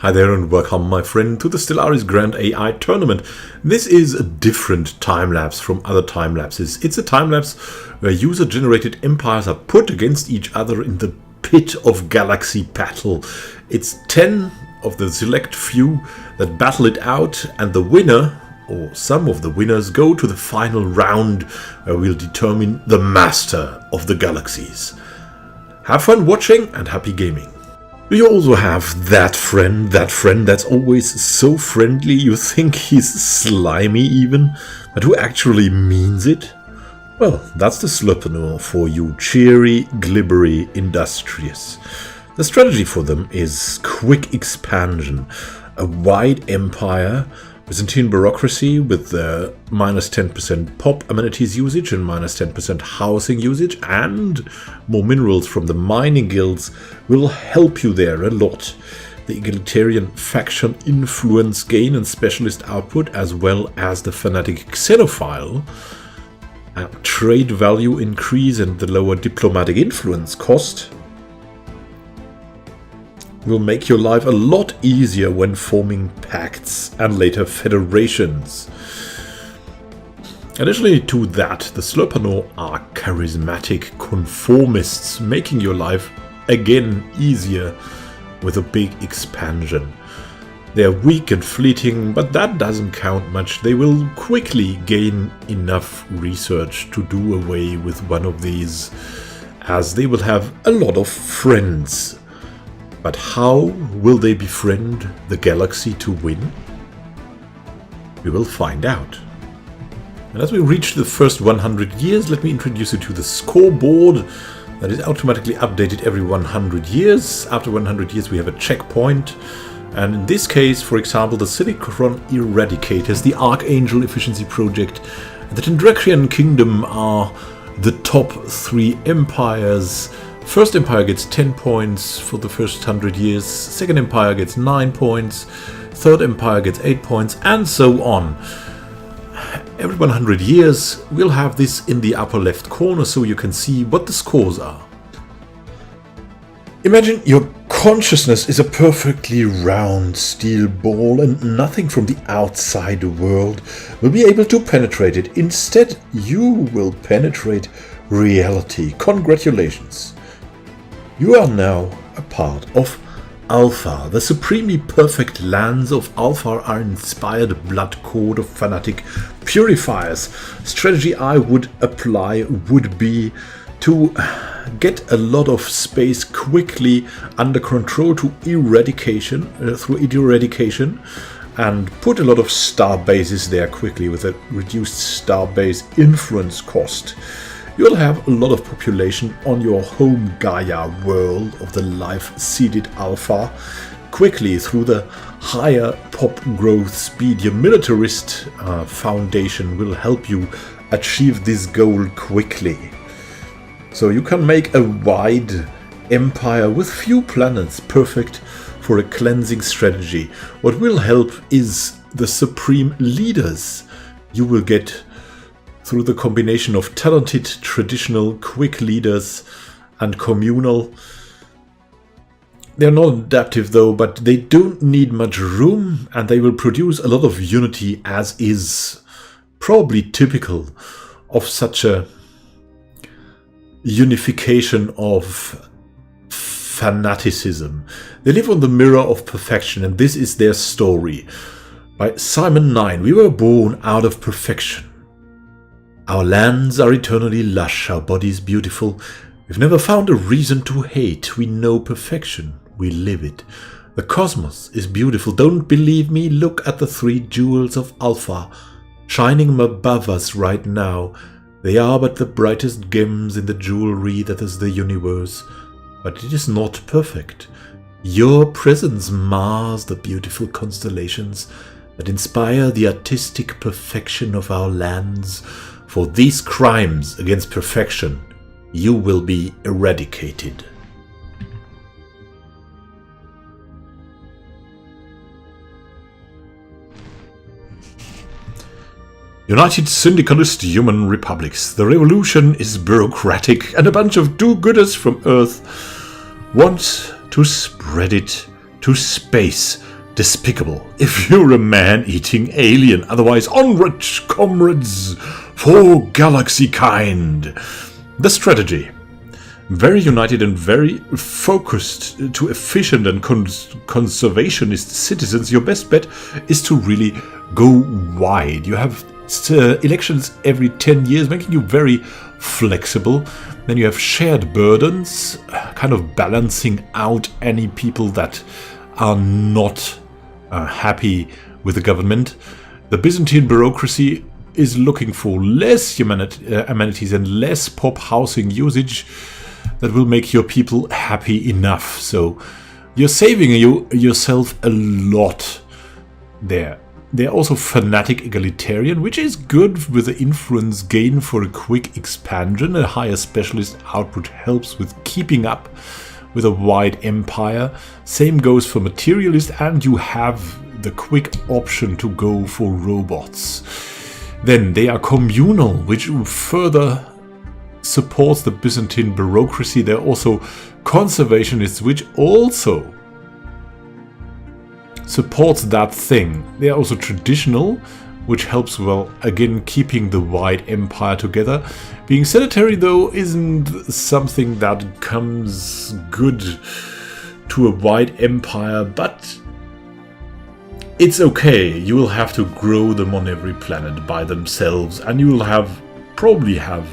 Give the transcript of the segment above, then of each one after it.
Hi there and welcome, my friend, to the Stellaris Grand AI Tournament. This is a different time-lapse from other time-lapses. It's a time-lapse where user-generated empires are put against each other in the pit of galaxy battle. It's 10 of the select few that battle it out, and the winner, or some of the winners, go to the final round where we'll determine the master of the galaxies. Have fun watching and happy gaming. We also have that friend that's always so friendly you think he's slimy even, but who actually means it? Well, that's the Slurpanor for you, cheery, glibbery, industrious. The strategy for them is quick expansion, a wide empire, Byzantine bureaucracy with the minus 10% pop amenities usage and minus 10% housing usage, and more minerals from the mining guilds will help you there a lot. The egalitarian faction influence gain and specialist output, as well as the fanatic xenophile trade value increase and the lower diplomatic influence cost will make your life a lot easier when forming pacts and later federations. Additionally to that, the Slurpanor are charismatic conformists, making your life again easier with a big expansion. They are weak and fleeting, but that doesn't count much. They will quickly gain enough research to do away with one of these, as they will have a lot of friends. But how will they befriend the galaxy to win? We will find out. And as we reach the first 100 years, let me introduce you to the scoreboard that is automatically updated every 100 years. After 100 years we have a checkpoint. And in this case, for example, the Silicon Eradicators, the Archangel Efficiency Project, and the Tendracrian Kingdom are the top 3 empires. First empire gets 10 points for the first 100 years, second empire gets 9 points, third empire gets 8 points, and so on. Every 100 years we'll have this in the upper left corner so you can see what the scores are. Imagine your consciousness is a perfectly round steel ball and nothing from the outside world will be able to penetrate it. Instead, you will penetrate reality. Congratulations! You are now a part of Alpha. The supremely perfect lands of Alpha are inspired blood code of fanatic purifiers. Strategy I would apply would be to get a lot of space quickly under control to eradication, through eradication, and put a lot of star bases there quickly with a reduced star base influence cost. You'll have a lot of population on your home Gaia world of the life-seeded Alpha. Quickly, through the higher pop growth speed, your militarist foundation will help you achieve this goal quickly. So you can make a wide empire with few planets, perfect for a cleansing strategy. What will help is the supreme leaders you will get through the combination of talented, traditional, quick leaders and communal. They're not adaptive though, but they don't need much room and they will produce a lot of unity, as is probably typical of such a unification of fanaticism. They live on the mirror of perfection, and this is their story. By Simon 9, we were born out of perfection. Our lands are eternally lush, our bodies beautiful. We've never found a reason to hate. We know perfection, we live it. The cosmos is beautiful. Don't believe me? Look at the 3 jewels of Alpha, shining above us right now. They are but the brightest gems in the jewelry that is the universe. But it is not perfect. Your presence mars the beautiful constellations that inspire the artistic perfection of our lands. For these crimes against perfection, you will be eradicated. United Syndicalist Human Republics. The revolution is bureaucratic and a bunch of do-gooders from Earth want to spread it to space. Despicable if you're a man-eating alien. Otherwise, onward, comrades, for galaxy kind. The strategy. Very united and very focused to efficient and conservationist citizens. Your best bet is to really go wide. You have elections every 10 years, making you very flexible. Then you have shared burdens, kind of balancing out any people that are not happy with the government. The Byzantine bureaucracy is looking for less amenities and less pop housing usage that will make your people happy enough. So you're saving yourself a lot there. They're also fanatic egalitarian, which is good with the influence gain for a quick expansion. A higher specialist output helps with keeping up with a wide empire. Same goes for materialist, and you have the quick option to go for robots. Then they are communal, which further supports the Byzantine bureaucracy. They're also conservationists, which also supports that thing. They are also traditional, which helps, well, again, keeping the wide empire together. Being sedentary, though, isn't something that comes good to a wide empire, but it's okay. You will have to grow them on every planet by themselves, and you will probably have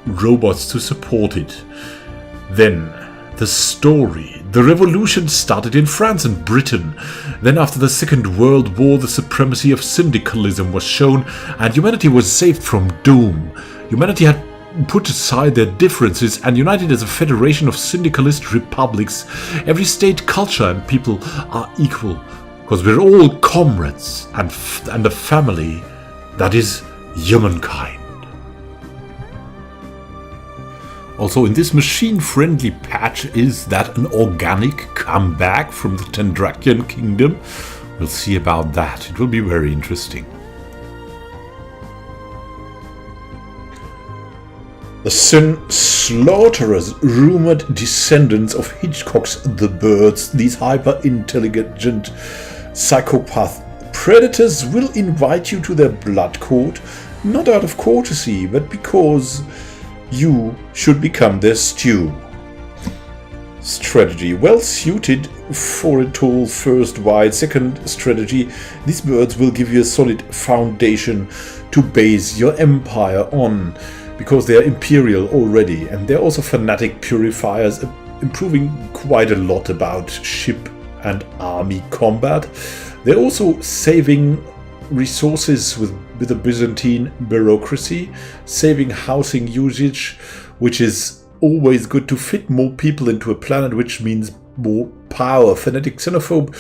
robots to support it. Then, the story. The revolution started in France and Britain. Then after the Second World War, the supremacy of syndicalism was shown and humanity was saved from doom. Humanity had put aside their differences and united as a federation of syndicalist republics. Every state, culture and people are equal because we're all comrades and a family that is humankind. Also in this machine-friendly patch is that an organic comeback from the Tendrakian kingdom. We'll see about that. It will be very interesting. The slaughterers, rumored descendants of Hitchcock's The Birds, these hyper-intelligent psychopath predators will invite you to their blood court, not out of courtesy, but because you should become their stew. Strategy. Well suited for a tall first wide. Second strategy. These birds will give you a solid foundation to base your empire on, because they are imperial already, and they're also fanatic purifiers, improving quite a lot about ship and army combat. They're also saving resources with the Byzantine bureaucracy, saving housing usage, which is always good to fit more people into a planet, which means more power. Fanatic xenophobe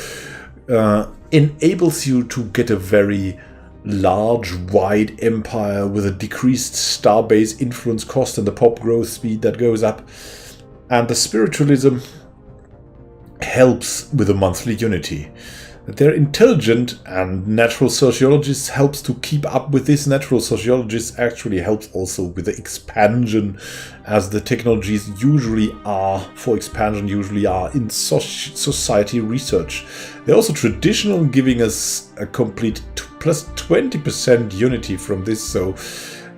enables you to get a very large, wide empire with a decreased starbase influence cost and the pop growth speed that goes up. And the spiritualism helps with the monthly unity. They're intelligent, and natural sociologists helps to keep up with this. Natural sociologists actually helps also with the expansion, as the technologies usually are for expansion in society research. They're also traditional, giving us a complete plus 20% unity from this, so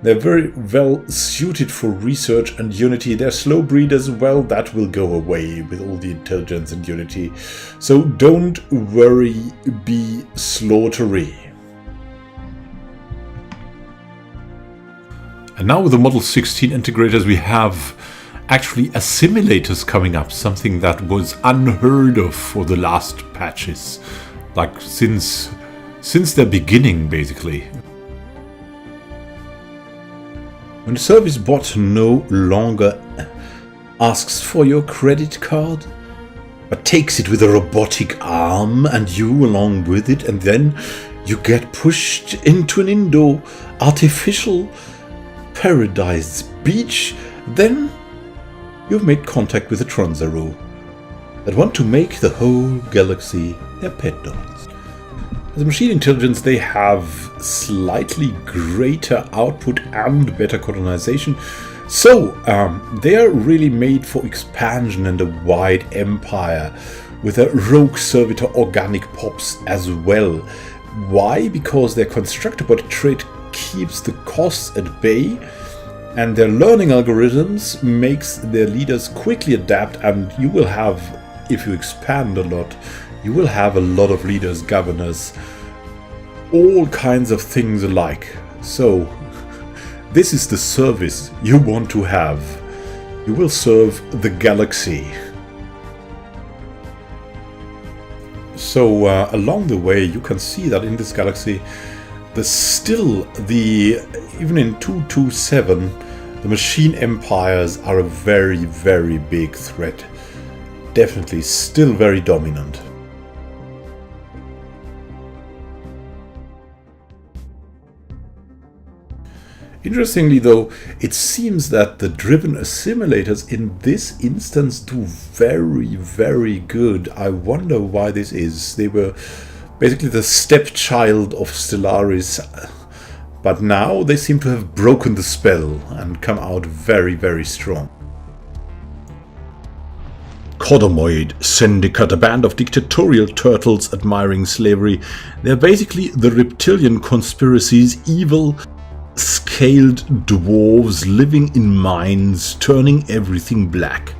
they're very well suited for research and unity. They're slow breed as well. That will go away with all the intelligence and unity. So don't worry, be slaughtery. And now with the Model 16 integrators, we have actually assimilators coming up. Something that was unheard of for the last patches. Like since their beginning, basically. When the service bot no longer asks for your credit card, but takes it with a robotic arm and you along with it, and then you get pushed into an indoor artificial paradise beach, then you've made contact with the Tronzero that want to make the whole galaxy their pet dogs. As a machine intelligence, they have slightly greater output and better colonization. So they are really made for expansion and a wide empire, with a rogue servitor organic pops as well. Why? Because their constructor-bot trait keeps the costs at bay, and their learning algorithms makes their leaders quickly adapt, and you will have, if you expand a lot, you will have a lot of leaders, governors, all kinds of things alike. So this is the service you want to have. You will serve the galaxy. So along the way you can see that in this galaxy even in 227 the machine empires are a very, very big threat. Definitely still very dominant. Interestingly though, it seems that the driven assimilators in this instance do very, very good. I wonder why this is. They were basically the stepchild of Stellaris, but now they seem to have broken the spell and come out very, very strong. Codomoid Syndicate, a band of dictatorial turtles admiring slavery. They're basically the reptilian conspiracy's evil, scaled dwarves living in mines, turning everything black,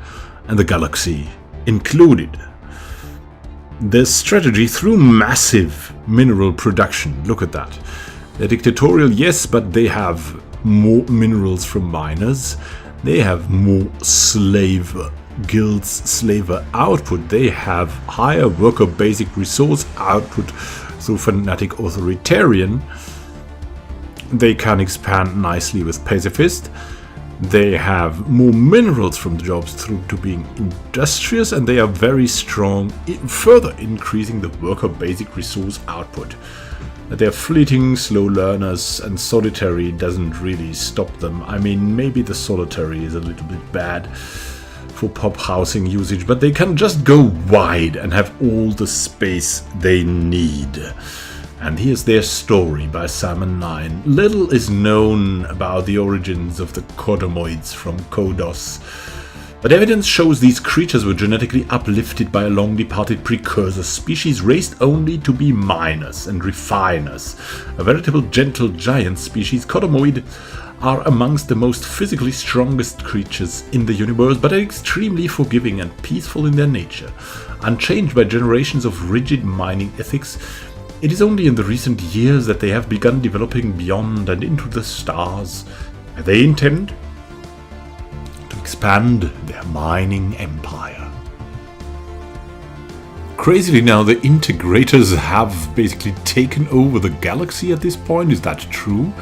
and the galaxy included. Their strategy through massive mineral production. Look at that. They're dictatorial, yes, but they have more minerals from miners. They have more slave guilds, slaver output. They have higher worker basic resource output through fanatic authoritarian. They can expand nicely with pacifist. They have more minerals from the jobs through to being industrious, and they are very strong, further increasing the worker basic resource output. They're fleeting, slow learners, and solitary doesn't really stop them. I mean, maybe the solitary is a little bit bad for pop housing usage, but they can just go wide and have all the space they need. And here's their story by Salmon 9. Little is known about the origins of the Codomoids from Kodos, but evidence shows these creatures were genetically uplifted by a long-departed precursor species raised only to be miners and refiners. A veritable gentle giant species, Codomoid are amongst the most physically strongest creatures in the universe, but are extremely forgiving and peaceful in their nature. Unchanged by generations of rigid mining ethics, it is only in the recent years that they have begun developing beyond and into the stars, and they intend to expand their mining empire. Crazily now, the integrators have basically taken over the galaxy at this point. Is that true?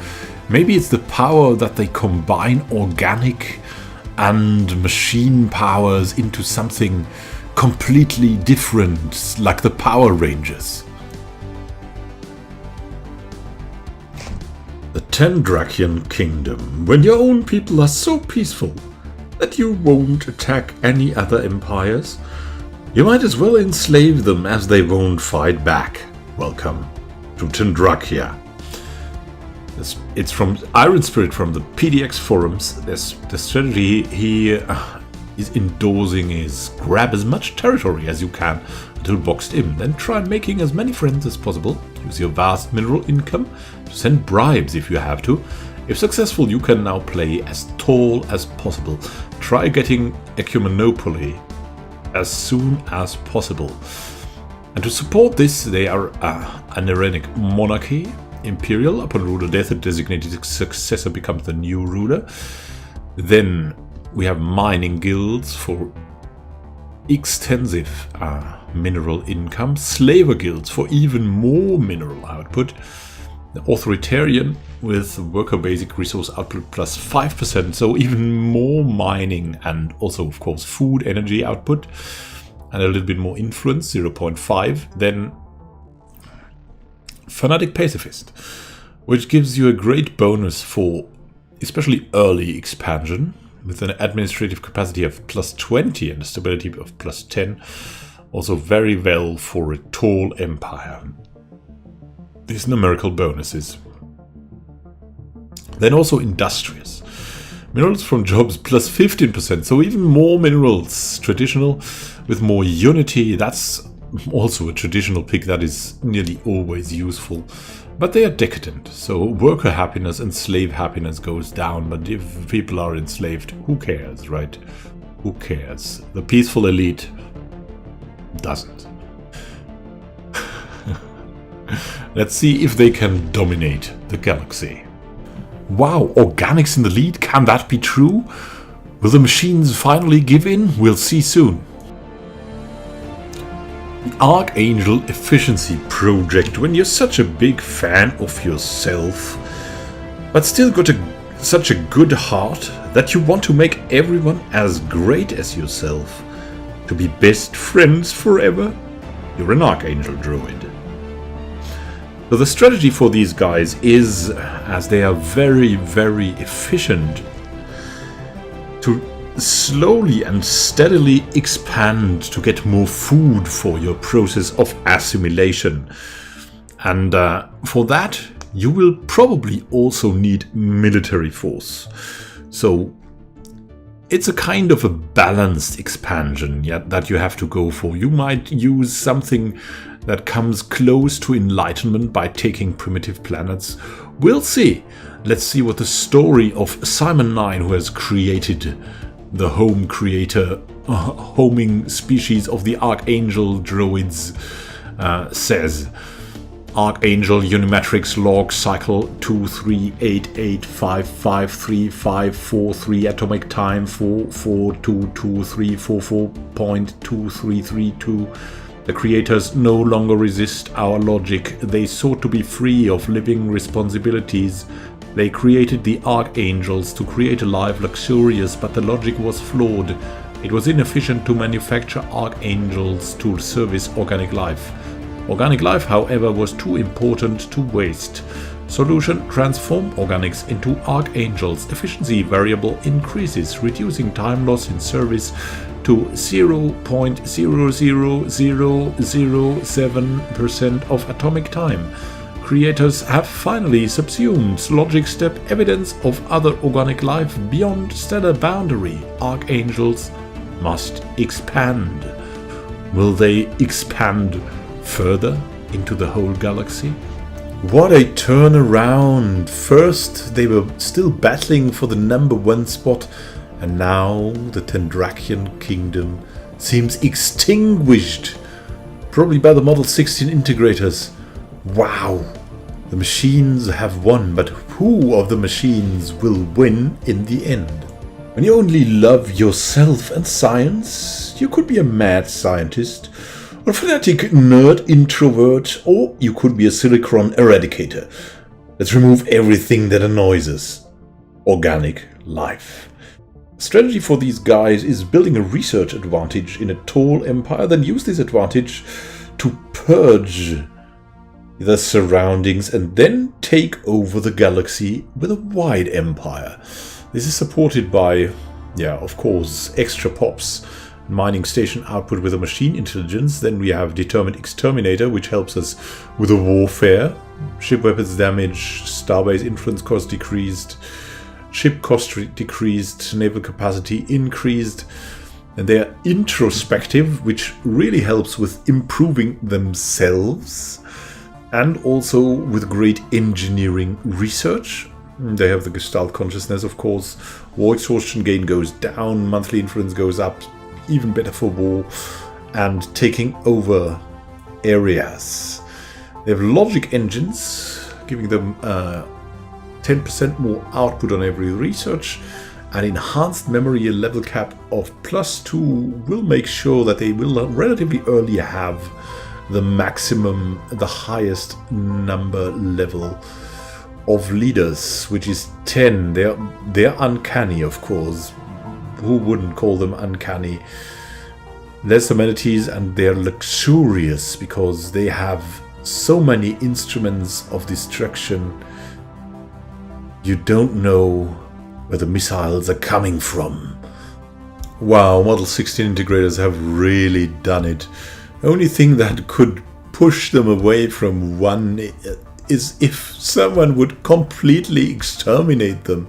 Maybe it's the power that they combine organic and machine powers into something completely different, like the Power Rangers. The Tendrakian Kingdom. When your own people are so peaceful that you won't attack any other empires, you might as well enslave them as they won't fight back. Welcome to Tendrakia. It's from Iron Spirit from the PDX forums. The strategy he is endorsing is grab as much territory as you can until boxed in, then try making as many friends as possible. Use your vast mineral income to send bribes if you have to. If successful, you can now play as tall as possible. Try getting ecumenopoly as soon as possible. And to support this, they are an Irenic monarchy. Imperial, upon ruler death, a designated successor becomes the new ruler. Then we have mining guilds for extensive mineral income, slaver guilds for even more mineral output, the authoritarian with worker basic resource output plus 5%, so even more mining and also of course food energy output and a little bit more influence, 0.5. Then Fanatic Pacifist, which gives you a great bonus for especially early expansion, with an administrative capacity of plus 20 and a stability of plus 10. Also very well for a tall empire. These numerical bonuses. Then also Industrious. Minerals from jobs plus 15%, so even more minerals. Traditional with more unity, that's also a traditional pick that is nearly always useful. But they are decadent, so worker happiness and slave happiness goes down, but if people are enslaved, who cares, right? Who cares? The peaceful elite doesn't. Let's see if they can dominate the galaxy. Wow, organics in the lead? Can that be true? Will the machines finally give in? We'll see soon. The Archangel Efficiency Project. When you're such a big fan of yourself, but still got such a good heart that you want to make everyone as great as yourself, to be best friends forever, you're an Archangel droid. So the strategy for these guys is, as they are very, very efficient, to slowly and steadily expand to get more food for your process of assimilation. And for that, you will probably also need military force. So it's a kind of a balanced expansion that you have to go for. You might use something that comes close to enlightenment by taking primitive planets. We'll see. Let's see what the story of Simon 9, who has created the homing species of the Archangel droids, says. Archangel Unimatrix log cycle 23885535543 atomic time 44223444.2332. The creators no longer resist our logic. They sought to be free of living responsibilities. They created the Archangels to create a life luxurious, but the logic was flawed. It was inefficient to manufacture Archangels to service organic life. Organic life, however, was too important to waste. Solution: transform organics into Archangels. Efficiency variable increases, reducing time loss in service to 0.00007% of atomic time. Creators have finally subsumed logic step evidence of other organic life beyond stellar boundary. Archangels must expand. Will they expand further into the whole galaxy? What a turnaround! First they were still battling for the #1 spot, and now the Tendrakian kingdom seems extinguished, probably by the Model 16 integrators. Wow! The machines have won, but who of the machines will win in the end? When you only love yourself and science, you could be a mad scientist, or a fanatic nerd introvert, or you could be a silicon eradicator. Let's remove everything that annoys us. Organic life. Strategy for these guys is building a research advantage in a tall empire, then use this advantage to purge the surroundings and then take over the galaxy with a wide empire. This is supported by, of course, extra pops, mining station output with a machine intelligence. Then we have determined exterminator, which helps us with the warfare. Ship weapons damage, starbase influence cost decreased, ship cost decreased, naval capacity increased. And they are introspective, which really helps with improving themselves, and also with great engineering research. They have the Gestalt consciousness, of course. War exhaustion gain goes down, monthly influence goes up, even better for war, and taking over areas. They have logic engines, giving them 10% more output on every research, and enhanced memory, a level cap of +2 will make sure that they will relatively early have the maximum, the highest number level of leaders, which is 10. They're uncanny, of course. Who wouldn't call them uncanny? Less amenities, and they're luxurious because they have so many instruments of destruction. You don't know where the missiles are coming from. Wow, Model 16 integrators have really done it. Only thing that could push them away from one is if someone would completely exterminate them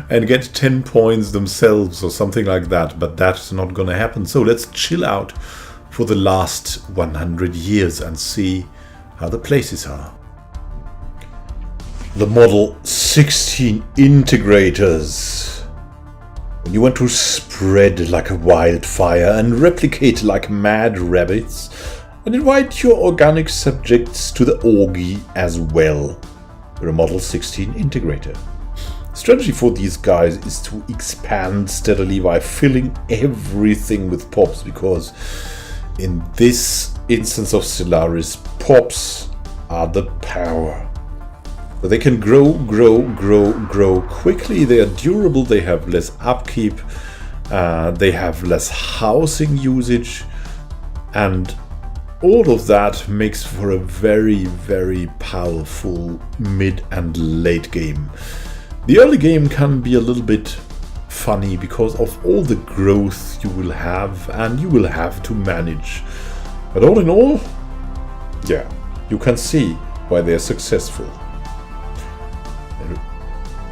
and get 10 points themselves or something like that, but that's not gonna happen. So let's chill out for the last 100 years and see how the places are. The Model 16 integrators. When you want to spread like a wildfire and replicate like mad rabbits, and invite your organic subjects to the orgy as well. You're a Model 16 integrator. Strategy for these guys is to expand steadily by filling everything with pops, because in this instance of Stellaris, pops are the power. So they can grow quickly, they are durable, they have less upkeep, they have less housing usage, and all of that makes for a very, very powerful mid and late game. The early game can be a little bit funny because of all the growth you will have and you will have to manage. But all in all, yeah, you can see why they are successful.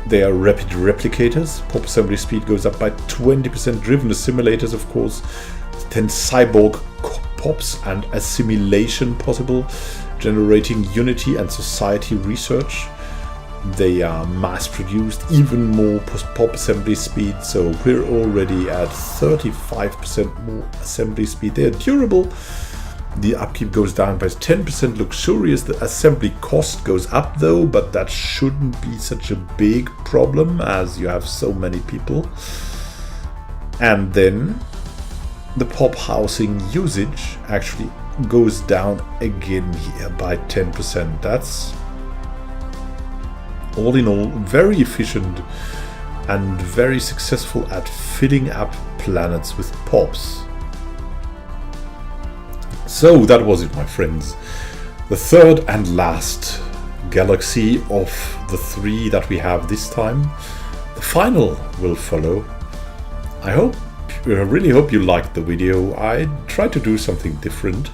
They are rapid replicators. Pop assembly speed goes up by 20%, driven the simulators, of course. 10 cyborg pops and assimilation possible, generating unity and society research. They are mass produced, even more pop assembly speed, so we're already at 35% more assembly speed. They are durable. The upkeep goes down by 10%, luxurious. The assembly cost goes up though, but that shouldn't be such a big problem as you have so many people. And then the pop housing usage actually goes down again here by 10%. That's all in all very efficient and very successful at filling up planets with pops. So that was it, my friends. The third and last galaxy of the three that we have this time. The final will follow. I really hope you liked the video. I tried to do something different,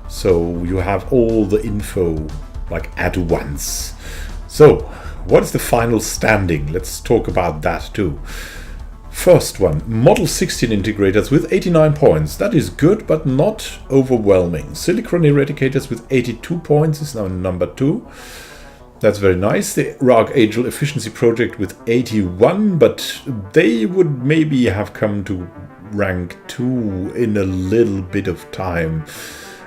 so you have all the info like at once. So, what is the final standing? Let's talk about that too. First one, Model 16 integrators with 89 points. That is good, but not overwhelming. Silicon eradicators with 82 points is now number 2. That's very nice. The Archangel Efficiency Project with 81, but they would maybe have come to rank 2 in a little bit of time.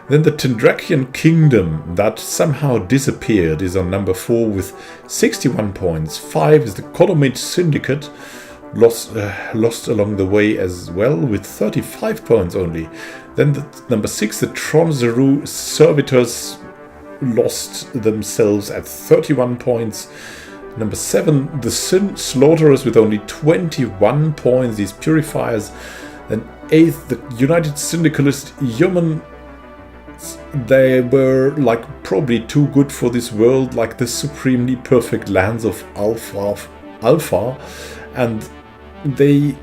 Then the Tendrakian Kingdom, that somehow disappeared, is on number 4 with 61 points. 5 is the Colomate Syndicate, lost along the way as well with 35 points only. Then number 6, the Tronzeru Servitors, lost themselves at 31 points. Number 7, the Sin Slaughterers with only 21 points, these Purifiers. Then 8th, the United Syndicalist Yeoman. They were like probably too good for this world, like the supremely perfect lands of Alpha, and they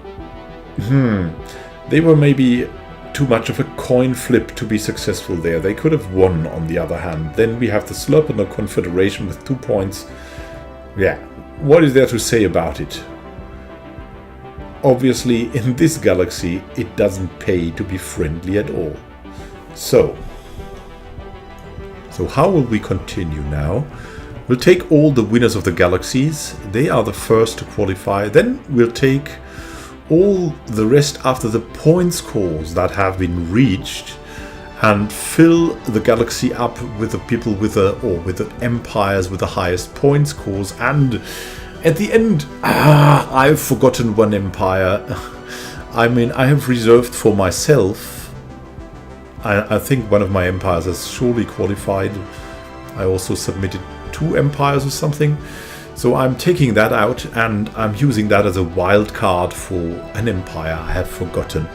were maybe too much of a coin flip to be successful there. They could have won on the other hand. Then we have the Slurpener Confederation with 2 points. Yeah, what is there to say about it? Obviously, in this galaxy, it doesn't pay to be friendly at all. So how will we continue now? We'll take all the winners of the galaxies. They are the first to qualify. Then we'll take all the rest after the point scores that have been reached and fill the galaxy up with the people with the empires with the highest point scores. And at the end, I've forgotten one empire. I mean, I have reserved for myself. I think one of my empires has surely qualified. I also submitted 2 empires or something. So I'm taking that out and I'm using that as a wild card for an empire I have forgotten.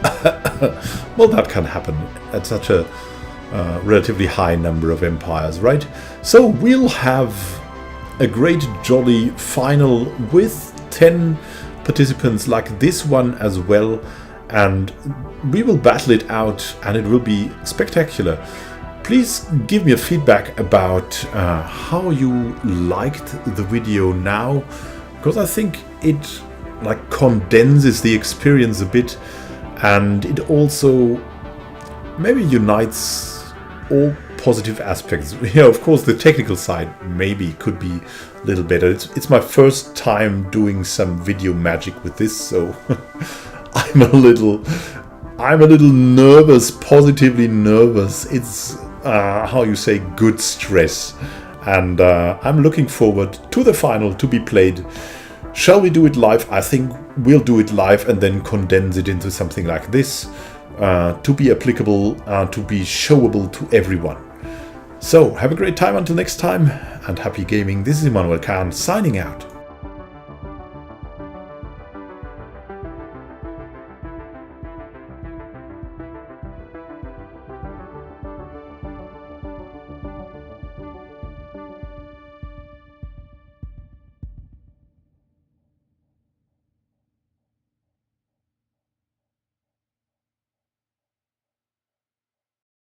Well, that can happen at such a relatively high number of empires, right? So we'll have a great jolly final with 10 participants like this one as well. And we will battle it out and it will be spectacular. Please give me a feedback about how you liked the video now, because I think it like condenses the experience a bit, and it also maybe unites all positive aspects. Yeah, of course the technical side maybe could be a little better. It's my first time doing some video magic with this, so I'm a little nervous, positively nervous. It's how you say, good stress, and I'm looking forward to the final to be played. Shall we do it live? I think we'll do it live and then condense it into something like this to be applicable, to be showable to everyone. So have a great time until next time, and happy gaming. This is Immanuel signing out.